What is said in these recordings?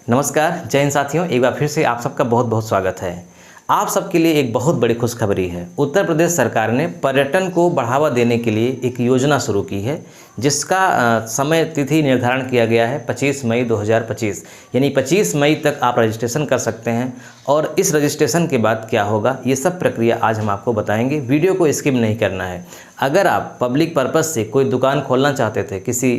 नमस्कार, जय हिंद साथियों। एक बार फिर से आप सबका बहुत बहुत स्वागत है। आप सबके लिए एक बहुत बड़ी खुशखबरी है। उत्तर प्रदेश सरकार ने पर्यटन को बढ़ावा देने के लिए एक योजना शुरू की है, जिसका समय तिथि निर्धारण किया गया है 25 मई 2025। यानी 25 मई तक आप रजिस्ट्रेशन कर सकते हैं। और इस रजिस्ट्रेशन के बाद क्या होगा, ये सब प्रक्रिया आज हम आपको बताएंगे। वीडियो को स्किप नहीं करना है। अगर आप पब्लिक पर्पज़ से कोई दुकान खोलना चाहते थे किसी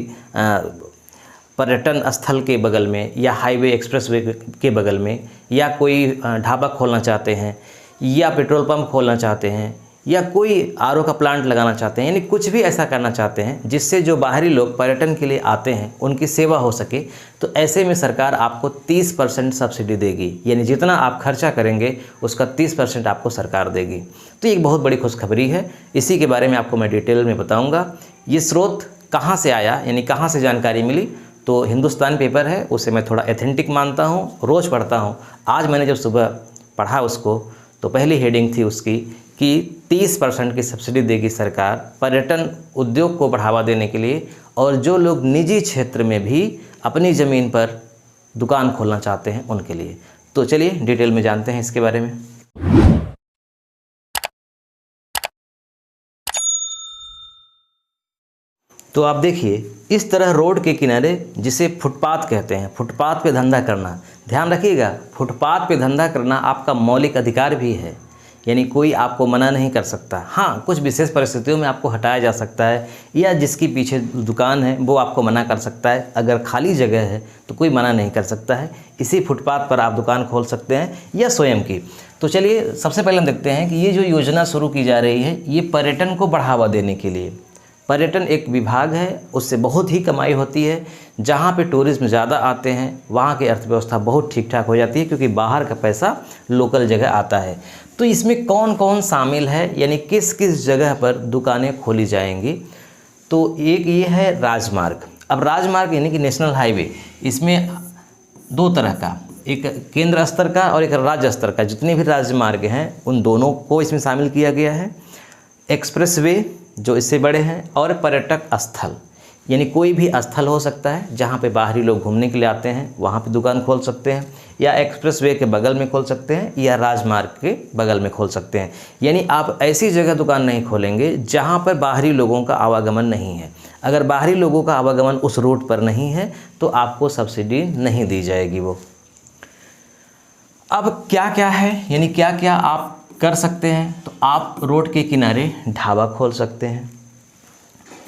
पर्यटन स्थल के बगल में या हाईवे एक्सप्रेसवे के बगल में, या कोई ढाबा खोलना चाहते हैं, या पेट्रोल पंप खोलना चाहते हैं, या कोई आरओ का प्लांट लगाना चाहते हैं, यानी कुछ भी ऐसा करना चाहते हैं जिससे जो बाहरी लोग पर्यटन के लिए आते हैं उनकी सेवा हो सके, तो ऐसे में सरकार आपको 30% सब्सिडी देगी। यानी जितना आप खर्चा करेंगे उसका 30% आपको सरकार देगी। तो ये एक बहुत बड़ी खुशखबरी है। इसी के बारे में आपको मैं डिटेल में बताऊँगा। ये स्रोत कहाँ से आया, यानी कहाँ से जानकारी मिली, तो हिंदुस्तान पेपर है, उसे मैं थोड़ा एथेंटिक मानता हूँ, रोज़ पढ़ता हूँ। आज मैंने जब सुबह पढ़ा उसको, तो पहली हेडिंग थी उसकी कि 30% की सब्सिडी देगी सरकार पर्यटन उद्योग को बढ़ावा देने के लिए, और जो लोग निजी क्षेत्र में भी अपनी ज़मीन पर दुकान खोलना चाहते हैं उनके लिए। तो चलिए डिटेल में जानते हैं इसके बारे में। तो आप देखिए, इस तरह रोड के किनारे, जिसे फुटपाथ कहते हैं, फुटपाथ पे धंधा करना, ध्यान रखिएगा, फुटपाथ पे धंधा करना आपका मौलिक अधिकार भी है। यानी कोई आपको मना नहीं कर सकता। हाँ, कुछ विशेष परिस्थितियों में आपको हटाया जा सकता है, या जिसकी पीछे दुकान है वो आपको मना कर सकता है। अगर खाली जगह है तो कोई मना नहीं कर सकता है। इसी फुटपाथ पर आप दुकान खोल सकते हैं, या स्वयं की। तो चलिए सबसे पहले हम देखते हैं कि ये जो योजना शुरू की जा रही है, ये पर्यटन को बढ़ावा देने के लिए। पर्यटन एक विभाग है, उससे बहुत ही कमाई होती है। जहाँ पे टूरिज्म ज़्यादा आते हैं वहाँ की अर्थव्यवस्था बहुत ठीक ठाक हो जाती है, क्योंकि बाहर का पैसा लोकल जगह आता है। तो इसमें कौन कौन शामिल है, यानी किस किस जगह पर दुकानें खोली जाएंगी। तो एक ये है राजमार्ग। अब राजमार्ग यानी कि नेशनल हाईवे, इसमें दो तरह का, एक केंद्र स्तर का और एक राज्य स्तर का, जितने भी राजमार्ग हैं उन दोनों को इसमें शामिल किया गया है। एक्सप्रेसवे जो इससे बड़े हैं, और पर्यटक स्थल, यानी कोई भी स्थल हो सकता है जहाँ पे बाहरी लोग घूमने के लिए आते हैं, वहाँ पे दुकान खोल सकते हैं, या एक्सप्रेसवे के बगल में खोल सकते हैं, या राजमार्ग के बगल में खोल सकते हैं। यानी आप ऐसी जगह दुकान नहीं खोलेंगे जहाँ पर बाहरी लोगों का आवागमन नहीं है। अगर बाहरी लोगों का आवागमन उस रूट पर नहीं है तो आपको सब्सिडी नहीं दी जाएगी वो। अब क्या क्या है, यानी क्या क्या आप कर सकते हैं, तो आप रोड के किनारे ढाबा खोल सकते हैं,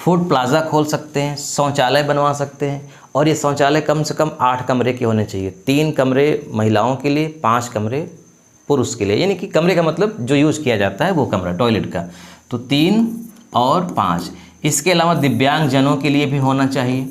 फूड प्लाज़ा खोल सकते हैं, शौचालय बनवा सकते हैं। और ये शौचालय कम से कम 8 कमरे के होने चाहिए। 3 कमरे महिलाओं के लिए, 5 कमरे पुरुष के लिए। यानी कि कमरे का मतलब जो यूज़ किया जाता है वो कमरा टॉयलेट का, तो 3 और 5। इसके अलावा दिव्यांग जनों के लिए भी होना चाहिए।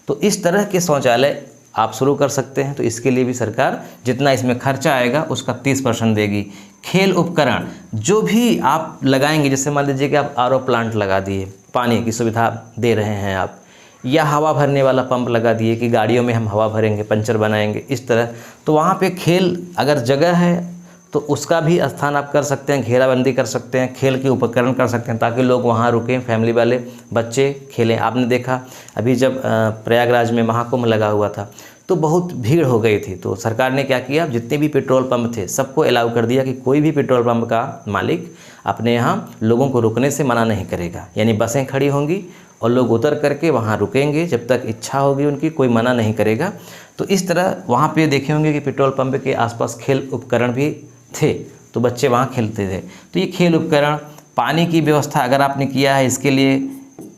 तो इस तरह के शौचालय आप शुरू कर सकते हैं। तो इसके लिए भी सरकार जितना इसमें खर्चा आएगा उसका 30% देगी। खेल उपकरण जो भी आप लगाएंगे, जैसे मान लीजिए कि आप आरओ प्लांट लगा दिए, पानी की सुविधा दे रहे हैं आप, या हवा भरने वाला पंप लगा दिए कि गाड़ियों में हम हवा भरेंगे, पंचर बनाएंगे, इस तरह। तो वहाँ पे खेल अगर जगह है तो उसका भी स्थान आप कर सकते हैं, घेराबंदी कर सकते हैं, खेल के उपकरण कर सकते हैं, ताकि लोग वहाँ रुकें, फैमिली वाले बच्चे खेलें। आपने देखा अभी जब प्रयागराज में महाकुंभ लगा हुआ था तो बहुत भीड़ हो गई थी। तो सरकार ने क्या किया, जितने भी पेट्रोल पंप थे सबको अलाउ कर दिया कि कोई भी पेट्रोल पंप का मालिक अपने यहाँ लोगों को रुकने से मना नहीं करेगा। यानी बसें खड़ी होंगी और लोग उतर करके वहाँ रुकेंगे जब तक इच्छा होगी उनकी, कोई मना नहीं करेगा। तो इस तरह वहाँ पे देखे होंगे कि पेट्रोल पंप के आसपास खेल उपकरण भी थे, तो बच्चे वहाँ खेलते थे। तो ये खेल उपकरण, पानी की व्यवस्था अगर आपने किया है, इसके लिए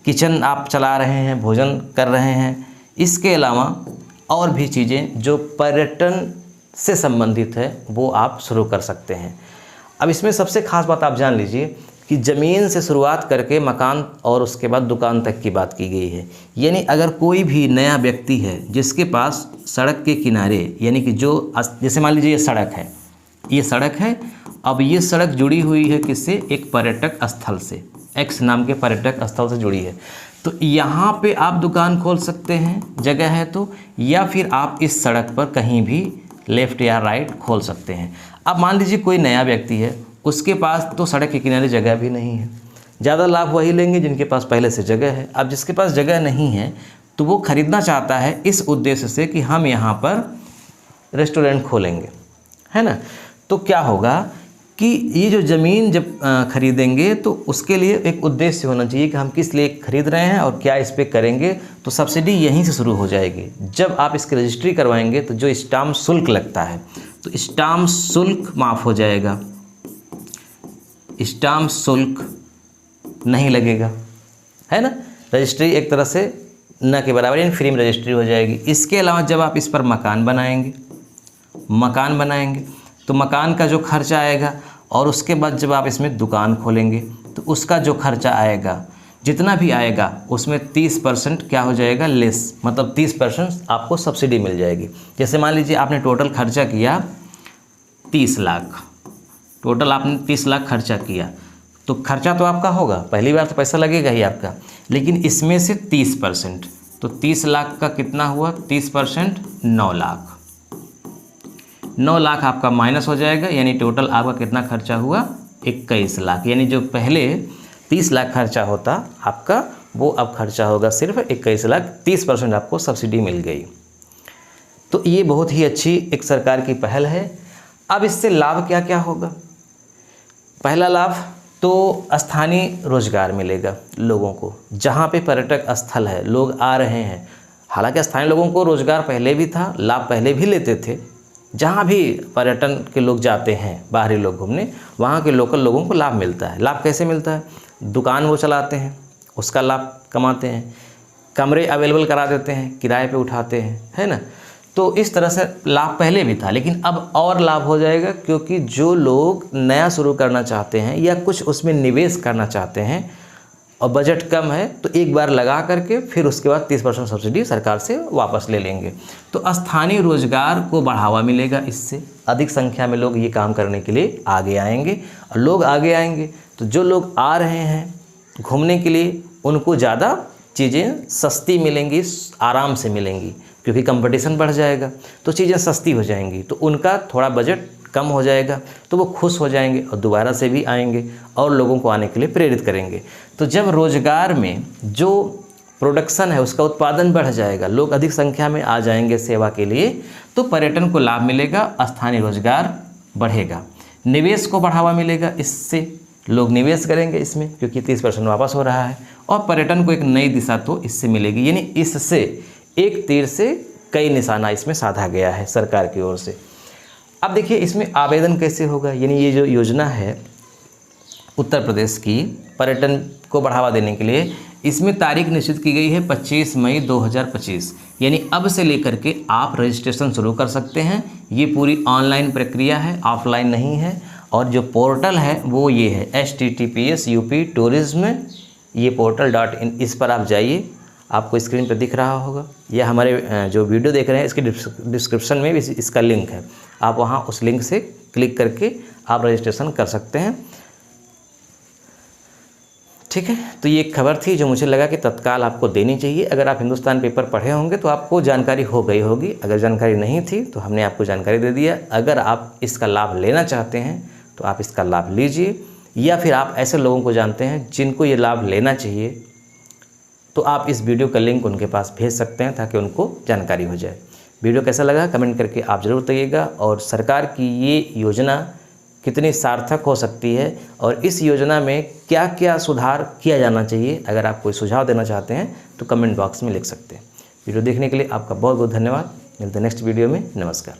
किचन आप चला रहे हैं, भोजन कर रहे हैं, इसके अलावा और भी चीज़ें जो पर्यटन से संबंधित है वो आप शुरू कर सकते हैं। अब इसमें सबसे ख़ास बात आप जान लीजिए कि ज़मीन से शुरुआत करके मकान और उसके बाद दुकान तक की बात की गई है। यानी अगर कोई भी नया व्यक्ति है जिसके पास सड़क के किनारे, यानी कि जो जैसे मान लीजिए ये सड़क है, ये सड़क है, अब ये सड़क जुड़ी हुई है किससे, एक पर्यटक स्थल से, एक्स नाम के पर्यटक स्थल से जुड़ी है। तो यहाँ पे आप दुकान खोल सकते हैं, जगह है तो, या फिर आप इस सड़क पर कहीं भी लेफ़्ट या राइट खोल सकते हैं। अब मान लीजिए कोई नया व्यक्ति है, उसके पास तो सड़क के किनारे जगह भी नहीं है। ज़्यादा लाभ वही लेंगे जिनके पास पहले से जगह है। अब जिसके पास जगह नहीं है तो वो ख़रीदना चाहता है इस उद्देश्य से कि हम यहाँ पर रेस्टोरेंट खोलेंगे, है ना। तो क्या होगा कि ये जो ज़मीन जब खरीदेंगे तो उसके लिए एक उद्देश्य होना चाहिए कि हम किस लिए खरीद रहे हैं और क्या इस पे करेंगे। तो सब्सिडी यहीं से शुरू हो जाएगी। जब आप इसकी रजिस्ट्री करवाएंगे तो जो स्टाम्प शुल्क लगता है तो स्टाम्प शुल्क माफ़ हो जाएगा, स्टाम्प शुल्क नहीं लगेगा, है ना। रजिस्ट्री एक तरह से न के बराबर यानी फ्री में रजिस्ट्री हो जाएगी। इसके अलावा जब आप इस पर मकान बनाएंगे तो मकान का जो खर्चा आएगा और उसके बाद जब आप इसमें दुकान खोलेंगे तो उसका जो खर्चा आएगा, जितना भी आएगा उसमें 30% क्या हो जाएगा, लेस, मतलब 30% आपको सब्सिडी मिल जाएगी। जैसे मान लीजिए आपने टोटल खर्चा किया 30 लाख, टोटल आपने 30 लाख खर्चा किया, तो खर्चा तो आपका होगा, पहली बार तो पैसा लगेगा ही आपका, लेकिन इसमें से 30%, तो 30 लाख का कितना हुआ, 30% 9 लाख, 9 लाख आपका माइनस हो जाएगा, यानी टोटल आपका कितना खर्चा हुआ, 21 लाख। यानी जो पहले 30 लाख खर्चा होता आपका, वो अब खर्चा होगा सिर्फ 21 लाख, 30% आपको सब्सिडी मिल गई। तो ये बहुत ही अच्छी एक सरकार की पहल है। अब इससे लाभ क्या क्या होगा। पहला लाभ तो स्थानीय रोजगार मिलेगा लोगों को, जहाँ पे पर्यटक स्थल है, लोग आ रहे हैं। हालांकि स्थानीय लोगों को रोजगार पहले भी था, लाभ पहले भी लेते थे। जहाँ भी पर्यटन के लोग जाते हैं, बाहरी लोग घूमने, वहाँ के लोकल लोगों को लाभ मिलता है। लाभ कैसे मिलता है, दुकान वो चलाते हैं, उसका लाभ कमाते हैं, कमरे अवेलेबल करा देते हैं, किराए पे उठाते हैं, है ना। तो इस तरह से लाभ पहले भी था, लेकिन अब और लाभ हो जाएगा, क्योंकि जो लोग नया शुरू करना चाहते हैं या कुछ उसमें निवेश करना चाहते हैं और बजट कम है, तो एक बार लगा करके फिर उसके बाद 30% सब्सिडी सरकार से वापस ले लेंगे। तो स्थानीय रोजगार को बढ़ावा मिलेगा, इससे अधिक संख्या में लोग ये काम करने के लिए आगे आएंगे। और लोग आगे आएंगे तो जो लोग आ रहे हैं घूमने के लिए, उनको ज़्यादा चीज़ें सस्ती मिलेंगी, आराम से मिलेंगी, क्योंकि कंपटीशन बढ़ जाएगा तो चीज़ें सस्ती हो जाएंगी, तो उनका थोड़ा बजट कम हो जाएगा, तो वो खुश हो जाएंगे और दोबारा से भी आएंगे और लोगों को आने के लिए प्रेरित करेंगे। तो जब रोज़गार में जो प्रोडक्शन है उसका उत्पादन बढ़ जाएगा, लोग अधिक संख्या में आ जाएंगे सेवा के लिए, तो पर्यटन को लाभ मिलेगा, स्थानीय रोजगार बढ़ेगा, निवेश को बढ़ावा मिलेगा, इससे लोग निवेश करेंगे इसमें, क्योंकि 30% वापस हो रहा है, और पर्यटन को एक नई दिशा तो इससे मिलेगी। यानी इससे एक तीर से कई निशाना इसमें साधा गया है सरकार की ओर से। अब देखिए इसमें आवेदन कैसे होगा। यानी ये जो योजना है उत्तर प्रदेश की पर्यटन को बढ़ावा देने के लिए, इसमें तारीख निश्चित की गई है 25 मई 2025। यानी अब से लेकर के आप रजिस्ट्रेशन शुरू कर सकते हैं। ये पूरी ऑनलाइन प्रक्रिया है, ऑफलाइन नहीं है। और जो पोर्टल है वो ये है https://uptourism, ये portal.in, इस पर आप जाइए, आपको स्क्रीन पर दिख रहा होगा, या हमारे जो वीडियो देख रहे हैं इसके डिस्क्रिप्शन में भी इसका लिंक है, आप वहाँ उस लिंक से क्लिक करके आप रजिस्ट्रेशन कर सकते हैं। ठीक है, तो ये एक खबर थी जो मुझे लगा कि तत्काल आपको देनी चाहिए। अगर आप हिंदुस्तान पेपर पढ़े होंगे तो आपको जानकारी हो गई होगी, अगर जानकारी नहीं थी तो हमने आपको जानकारी दे दिया। अगर आप इसका लाभ लेना चाहते हैं तो आप इसका लाभ लीजिए, या फिर आप ऐसे लोगों को जानते हैं जिनको ये लाभ लेना चाहिए, तो आप इस वीडियो का लिंक उनके पास भेज सकते हैं ताकि उनको जानकारी हो जाए। वीडियो कैसा लगा कमेंट करके आप ज़रूर बताइएगा, और सरकार की ये योजना कितनी सार्थक हो सकती है और इस योजना में क्या क्या सुधार किया जाना चाहिए, अगर आप कोई सुझाव देना चाहते हैं तो कमेंट बॉक्स में लिख सकते हैं। वीडियो देखने के लिए आपका बहुत बहुत धन्यवाद। मिलते हैं नेक्स्ट वीडियो में। नमस्कार।